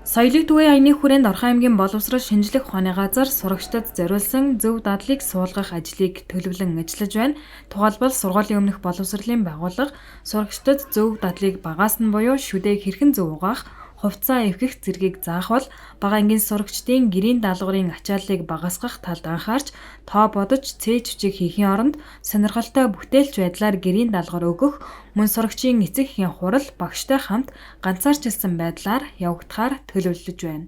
Соёлыг төвийн аяны хүрээнд Орхон аймгийн боловсрол шинжлэх ухааны газар сурагчдад зориулсан зөв дадлыг суулгах ажлыг төлөвлөн ажиллаж байна. Тухайлбал сургуулийн өмнөх боловсролын байгууллага сурагчдад зөв дадлыг багаас нь буюу шүдээг хэрхэн зөв угаах, хувцас эвхэх зэргийг заах бол бага ангийн сурагчдын гэрийн даалгаврын ачааллыг багасгах талд анхаарч тоо бодож цээж хүчиг хийхийн оронд сонирхолтой бүтээлч байдлаар гэрийн даалгавар өгөх, мөн сурагчийн эцэг эхийн хурал багштай хамт ганцаарчилсан байдлаар явагдахаар төлөвлөж байна.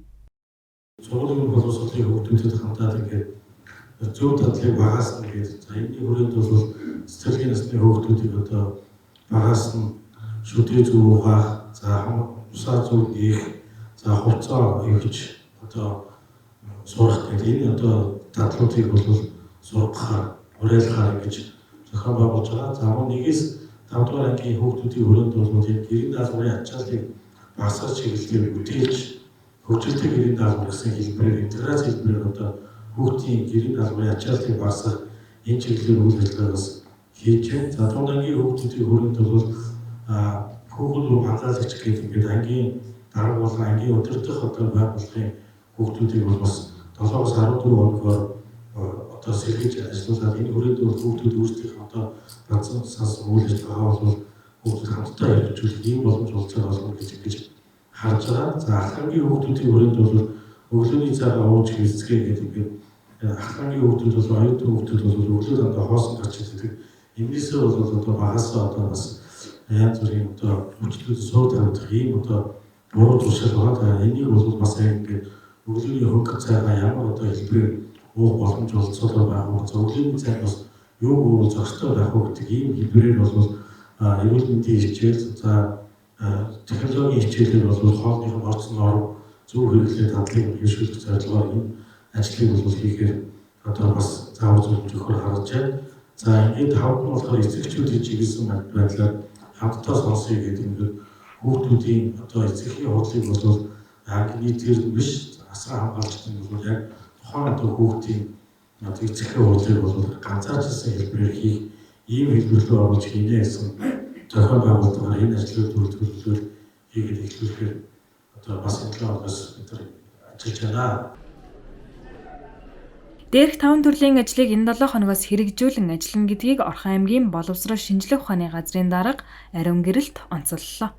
Сургуулийн боловсролын хүүхдүүдэд хамтаад ингээд зөв дадлыг багаас нь гээд за энэний хүрээнд бол цэцэрлэгийн насны хүүхдүүдийг одоо багаас нь шүдээ зөв угаах, за усаа зөв нээх, за хувцас эвгэж одоо сурах гэдэг энэ одоо дадлуудыг бол сургахаар, уриалгахаар ингэж зохион байгуулж байгаа. За мөн нэгээс 5 дугаар ангийн хүүхдүүдийн хүрээнд бол энэ гэрийн даалгаврын ачааллыг багасгах чиглэлээр бүтээлч хөгжилтэй гэрийн даалгавар гэсэн хэлбэрээр интеграц хэлбэрээр одоо хүүхдийн гэрийн даалгаврын ачааллыг багасгах энэ чиглэлээр үйл ажиллагаас хийж байна. За дунд ангийн хүүхдүүдийн хүрээнд бол хүүхэд рүү хандаалагч гэх ингээд ангийн дарга болон ангийн өдөртөх одоо байгууллагын хүүхдүүдийг бол бас 7-оос 14 хоногоор одоо сэргийж ажиллуулаад энэ хүрээнд бол хүүхдүүд өөрсдийнхөө одоо ганцхан сансан үйл ажиллагаа бол хүүхдүүд хамтдаа хэрэгжүүлэх ийм боломж олцоо олно гэж харж байгаа. За ахлагын хүүхдүүдийн хүрээнд бол өглөөний цагаа ууж хийцгээ гэдэг ингээд ахлагын хүүхдүүд бол оюутан хүүхдүүд бол өглөө дандаа хоосон гарч ирдэг. Энээсээ бол одоо багасаа одоо бас янз бүрийн одоо хүчлүүд сууд тавьдаг ийм одоо буруу туршил байгаа. Энийг бол бас ингээд өглөөний хөнгө цагаа ямар одоо хэлбэрээр уух боломж олцоолоо байгуулах. За өглөөний цаг бас юу уу зохистой байх уу гэдэг ийм хэлбэрээр бол эрүүл мэндийн хичээл за технологийн хичээлээр бол хоолныхон орцсон орон зөв хэрэглээ дадлыг хөгжүүлэх зорилгоор энэ ажлыг бол хийхээр одоо бас заавар зөвлөхөөр харж байна. За ингээд тавд нь болохоор эцэгчүүдийн чиглэсэн байдлаар хамтдаа сонсъё гэдэг ингээд хүүхдүүдийн одоо эцэгхийн хурлыг бол ангийн дээр биш асар хамгаалалтын бол яг тухайн одоо хүүхдийн эцэгхийн хурлыг бол ганцаарчилсан хэлбэрээр хийх ийм хэлбэрлэлөө оруулж хийнэ гэсэн зохион байгуулалтаар энэ ажлыг төлөвлөлөөр хийгээд эхлүүлэхээр одоо бас энэ талаас бид нар ажиллаж байна. Дээрх 5 төрлийн ажлыг энэ 7 хоногоос хэрэгжүүлэн ажиллана гэдгийг Орхон аймгийн боловсрол шинжлэх ухааны газрын дарга Ариун Гэрэлт онцоллоо.